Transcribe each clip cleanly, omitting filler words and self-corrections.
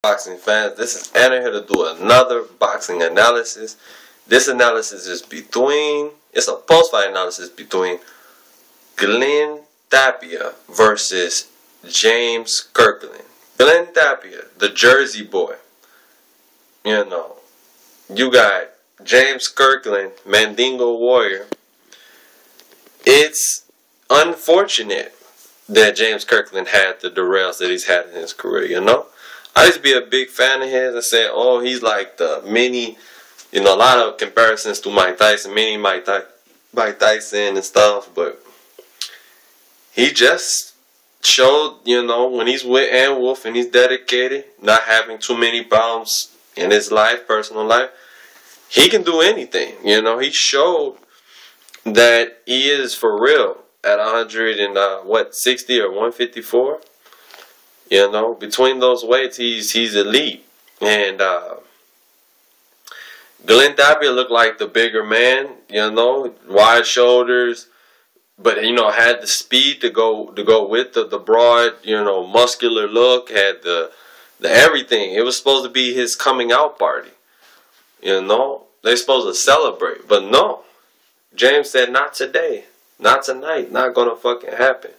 Boxing fans, this is Anna here to do another boxing analysis. This analysis is it's a post-fight analysis between Glen Tapia versus James Kirkland. Glen Tapia, the Jersey boy. You know, you got James Kirkland, Mandingo Warrior. It's unfortunate that James Kirkland had the derails that he's had in his career, you know. I used to be a big fan of his and say, oh, he's like the mini, you know, a lot of comparisons to Mike Tyson, mini Mike Tyson and stuff, but he just showed, you know, when he's with Ann Wolf and he's dedicated, not having too many problems in his life, personal life, he can do anything, you know. He showed that he is for real at 160 or 154. You know, between those weights, he's elite. And Glen Tapia looked like the bigger man, you know, wide shoulders, but you know, had the speed to go with the broad, you know, muscular look, had the everything. It was supposed to be his coming out party. You know, they're supposed to celebrate, but no. James said, not today, not tonight, not gonna fucking happen.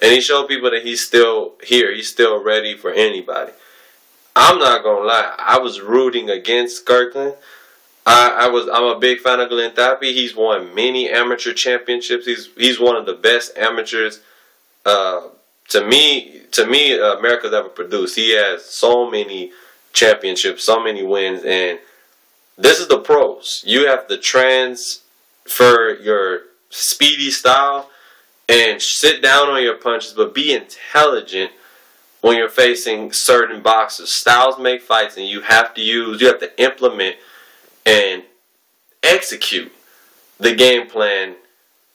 And he showed people that he's still here. He's still ready for anybody. I'm not gonna lie. I was rooting against Kirkland. I'm a big fan of Glen Tapia. He's won many amateur championships. He's one of the best amateurs to me America's ever produced. He has so many championships, so many wins, and this is the pros. You have to transfer your speedy style and sit down on your punches, but be intelligent when you're facing certain boxers. Styles make fights, and you have to implement and execute the game plan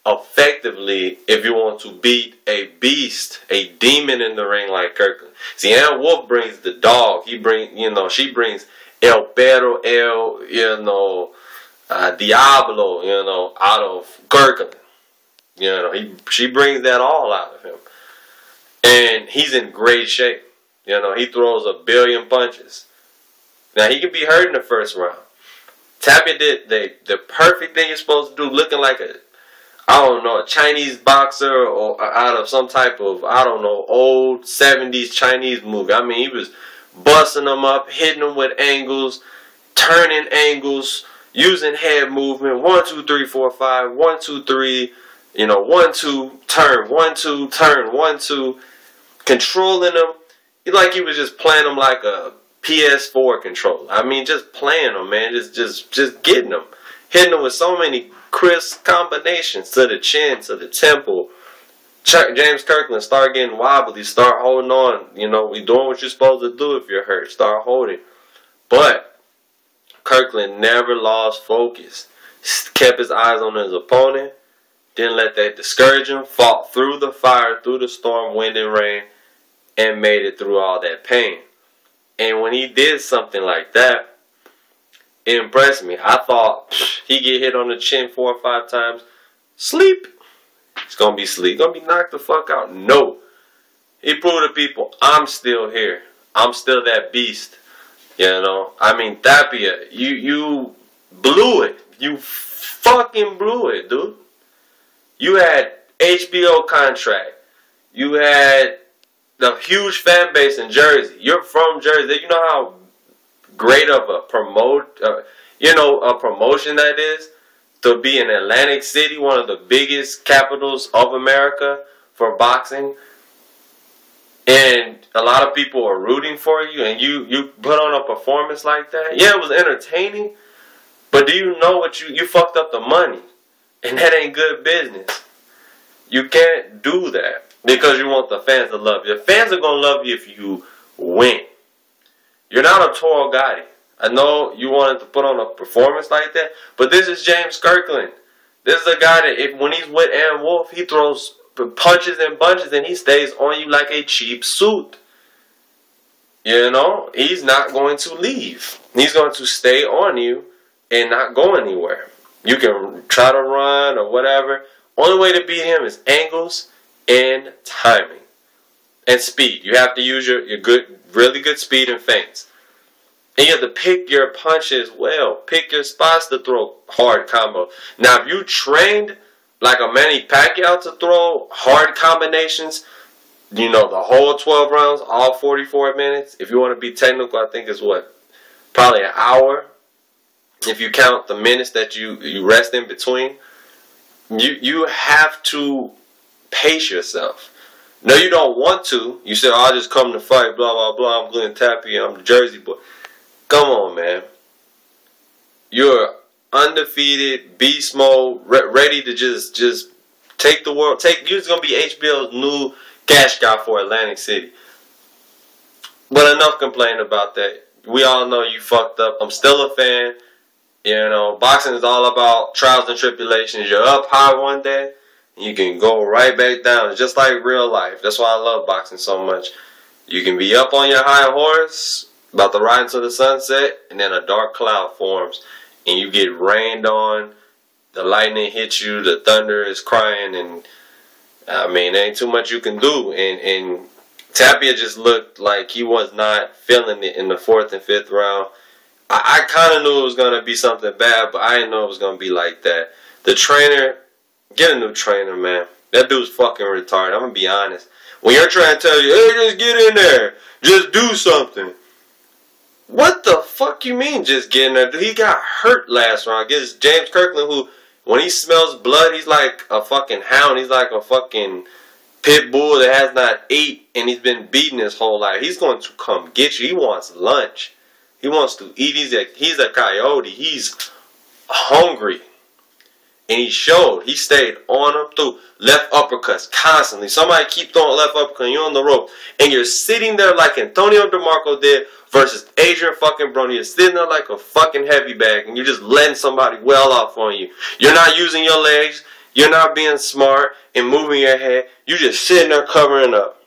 effectively if you want to beat a beast, a demon in the ring like Kirkland. See, Ann Wolf brings the dog. She brings El Perro, Diablo, you know, out of Kirkland. You know, she brings that all out of him. And he's in great shape. You know, he throws a billion punches. Now, he could be hurt in the first round. Tapia did the perfect thing you're supposed to do, looking like a Chinese boxer or out of some type of, old 70s Chinese movie. I mean, he was busting them up, hitting them with angles, turning angles, using head movement. 1, 2, 3, 4, 5. 1, 2, 3. You know, 1, 2, turn, 1, 2, turn, 1, 2, controlling them. Like he was just playing them like a PS4 controller. I mean, just playing them, man. Just getting them. Hitting them with so many crisp combinations to the chin, to the temple. James Kirkland start getting wobbly, start holding on. You know, we doing what you're supposed to do if you're hurt. Start holding. But Kirkland never lost focus. Kept his eyes on his opponent. Didn't let that discourage him. Fought through the fire, through the storm, wind and rain, and made it through all that pain. And when he did something like that, it impressed me. I thought he get hit on the chin 4 or 5 times. Sleep. It's going to be sleep. Going to be knocked the fuck out. No. He proved to people, I'm still here. I'm still that beast. You know? I mean, Tapia, you blew it. You fucking blew it, dude. You had HBO contract. You had the huge fan base in Jersey. You're from Jersey. You know how great of a promotion that is to be in Atlantic City, one of the biggest capitals of America for boxing. And a lot of people are rooting for you, and you put on a performance like that. Yeah, it was entertaining, but do you know what you fucked up the money? And that ain't good business. You can't do that because you want the fans to love you. The fans are going to love you if you win. You're not a Toro Gotti. I know you wanted to put on a performance like that, but this is James Kirkland. This is a guy that when he's with Ann Wolf, he throws punches and bunches and he stays on you like a cheap suit. You know, he's not going to leave. He's going to stay on you and not go anywhere. You can try to run or whatever. Only way to beat him is angles and timing. and speed. You have to use your really good speed and feints. And you have to pick your punches well. Pick your spots to throw hard combo. Now, if you trained like a Manny Pacquiao to throw hard combinations, you know, the whole 12 rounds, all 44 minutes. If you want to be technical, I think it's what? Probably an hour. If you count the minutes that you rest in between. You have to pace yourself. No, you don't want to. You say, oh, I'll just come to fight, blah, blah, blah. I'm Glen Tapia, I'm the Jersey boy. Come on, man. You're undefeated, beast mode, ready to just take the world. You're just going to be HBO's new cash guy for Atlantic City. But enough complaining about that. We all know you fucked up. I'm still a fan. You know, boxing is all about trials and tribulations. You're up high one day, and you can go right back down. It's just like real life. That's why I love boxing so much. You can be up on your high horse, about to ride into the sunset, and then a dark cloud forms, and you get rained on. The lightning hits you, the thunder is crying, and I mean, there ain't too much you can do. And Tapia just looked like he was not feeling it in the 4th and 5th round. I kind of knew it was going to be something bad, but I didn't know it was going to be like that. The trainer, get a new trainer, man. That dude's fucking retarded. I'm going to be honest. When you're trying to tell you, hey, just get in there. Just do something. What the fuck you mean just get in there? He got hurt last round against James Kirkland, who, when he smells blood, he's like a fucking hound. He's like a fucking pit bull that has not ate, and he's been beaten his whole life. He's going to come get you. He wants lunch. He wants to eat. He's a coyote. He's hungry. And he showed. He stayed on him through left uppercuts constantly. Somebody keep throwing left uppercut and you're on the rope. And you're sitting there like Antonio DeMarco did versus Adrian fucking Brony. You're sitting there like a fucking heavy bag and you're just letting somebody well off on you. You're not using your legs. You're not being smart and moving your head. You're just sitting there covering up.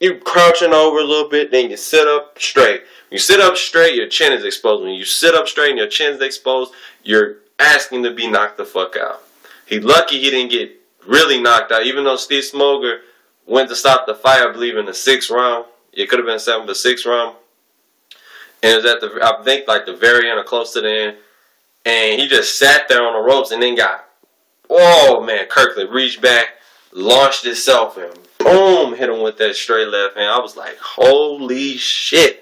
You crouching over a little bit, then you sit up straight. When you sit up straight, your chin is exposed. When you sit up straight and your chin is exposed, you're asking to be knocked the fuck out. He's lucky he didn't get really knocked out, even though Steve Smoger went to stop the fight, I believe, in the 6th round. It could have been 7th, but 6th round. And it was at the, I think, like the very end or close to the end. And he just sat there on the ropes and then got, oh man, Kirkland reached back, launched himself and boom, hit him with that straight left hand. I was like, holy shit.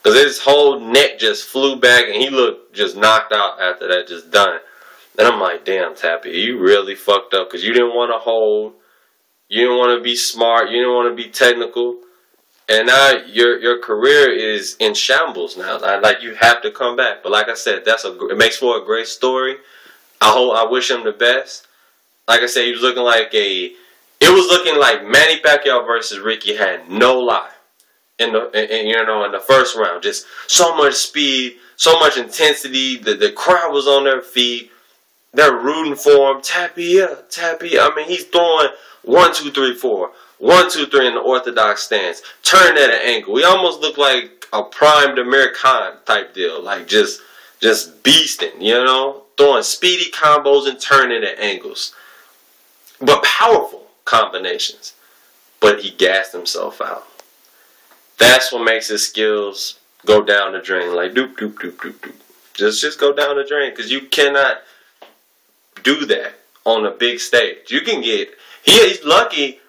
Because his whole neck just flew back and he looked just knocked out after that, just done. And I'm like, damn, Tapia, you really fucked up because you didn't want to hold. You didn't want to be smart. You didn't want to be technical. And now your career is in shambles now. Like, you have to come back. But like I said, it makes for a great story. I wish him the best. Like I said, he was looking like it was looking like Manny Pacquiao versus Ricky had no lie in the first round. Just so much speed, so much intensity. The crowd was on their feet. They're rooting for him. Tapia, Tapia. I mean, he's throwing 1, 2, 3, 4. 1, 2, 3 in the orthodox stance. Turn at an angle. He almost looked like a primed Amir Khan type deal. Like just beasting, you know? Throwing speedy combos and turning at angles. But powerful combinations. But he gassed himself out. That's what makes his skills go down the drain. Like doop, doop, doop, doop, doop. Just go down the drain. Because you cannot do that on a big stage. You can get... He's lucky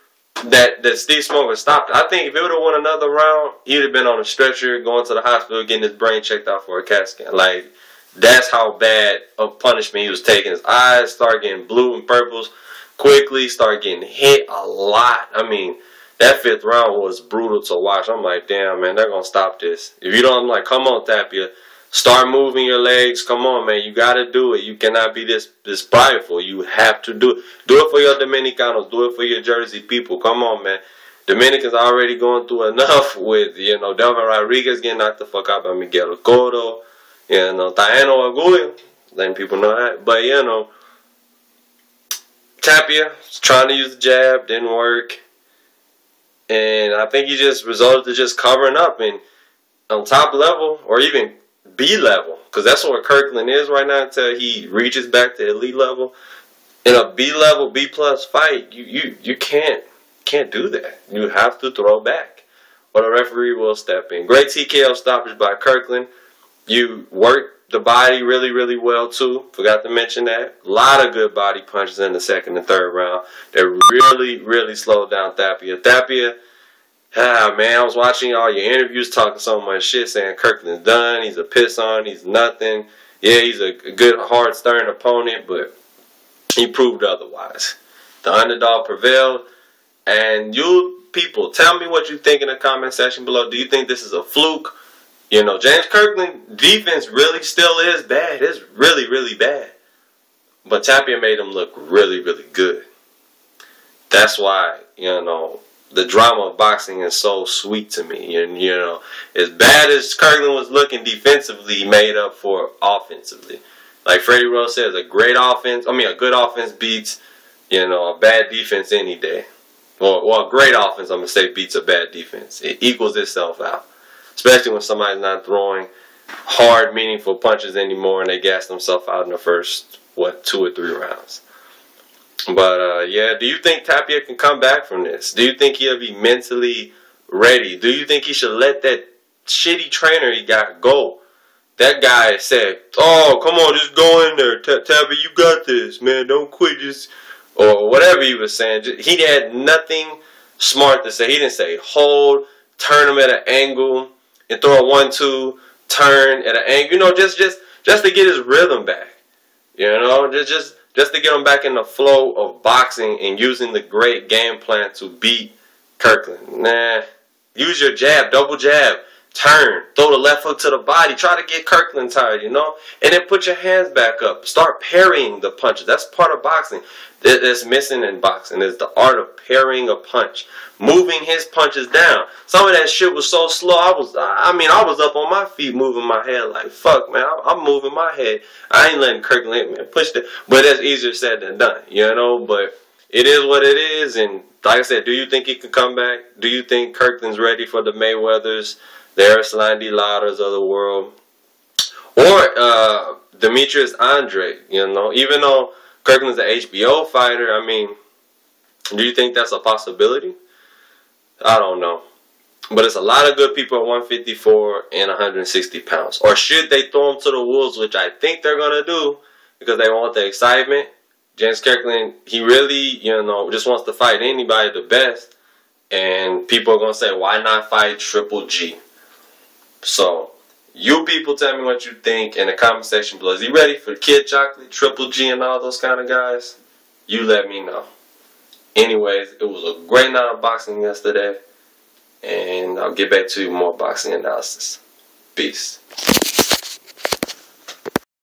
that Steve Smoker stopped. I think if he would have won another round, he would have been on a stretcher, going to the hospital, getting his brain checked out for a CAT scan. Like, that's how bad of punishment he was taking. His eyes started getting blue and purples quickly, started getting hit a lot. I mean, that 5th round was brutal to watch. I'm like, damn, man, they're going to stop this. If you don't, I'm like, come on, Tapia. Start moving your legs. Come on, man. You got to do it. You cannot be this prideful. You have to do it. Do it for your Dominicanos. Do it for your Jersey people. Come on, man. Dominicans are already going through enough with, Delvin Rodriguez getting knocked the fuck out by Miguel Cotto. Taeno Aguirre. Letting people know that. But, Tapia was trying to use the jab. Didn't work. And I think he just resorted to just covering up. And on top level, or even B level, because that's where Kirkland is right now until he reaches back to elite level. In a B level, B plus fight, you can't can't do that. You have to throw back, or the referee will step in. Great TKO stoppage by Kirkland. You worked the body really, really well too. Forgot to mention that. A lot of good body punches in the second and third round. They really, really slowed down Tapia. Tapia, man, I was watching all your interviews talking so much shit, saying Kirkland's done. He's a piss on. He's nothing. Yeah, he's a good, hard, stern opponent, but he proved otherwise. The underdog prevailed. And you people, tell me what you think in the comment section below. Do you think this is a fluke? You know, James Kirkland defense really still is bad. It's really, really bad. But Tapia made him look really, really good. That's why, you know, the drama of boxing is so sweet to me. And, you know, as bad as Kirkland was looking defensively, he made up for offensively. Like Freddie Rose says, a good offense beats, you know, a bad defense any day. Well, a great offense, I'm going to say, beats a bad defense. It equals itself out. Especially when somebody's not throwing hard, meaningful punches anymore and they gas themselves out in the first, 2 or 3 rounds. But, yeah, do you think Tapia can come back from this? Do you think he'll be mentally ready? Do you think he should let that shitty trainer he got go? That guy said, oh, come on, just go in there. Tapia, you got this, man. Don't quit. Just, or whatever he was saying. He had nothing smart to say. He didn't say hold, turn him at an angle, and throw a 1-2, turn at an angle. You know, just to get his rhythm back. You know, just to get him back in the flow of boxing and using the great game plan to beat Kirkland. Nah, use your jab, double jab, turn, throw the left hook to the body, try to get Kirkland tired, you know, and then put your hands back up. Start parrying the punches. That's part of boxing. That's missing in boxing is the art of parrying a punch, moving his punches down. Some of that shit was so slow. I was up on my feet moving my head like, fuck, man, I'm moving my head. I ain't letting Kirkland, man, push that. But that's easier said than done, you know, but it is what it is. And like I said, do you think he can come back? Do you think Kirkland's ready for the Mayweathers, the Arislandi Lauders of the world? Or Demetrius Andre, you know, even though Kirkland's an HBO fighter, I mean, do you think that's a possibility? I don't know. But it's a lot of good people at 154 and 160 pounds. Or should they throw them to the wolves, which I think they're going to do because they want the excitement. James Kirkland, he really, you know, just wants to fight anybody the best. And people are going to say, why not fight Triple G? So, you people tell me what you think in the comment section below. Is he ready for Kid Chocolate, Triple G, and all those kind of guys? You let me know. Anyways, it was a great night of boxing yesterday. And I'll get back to you with more boxing analysis. Peace.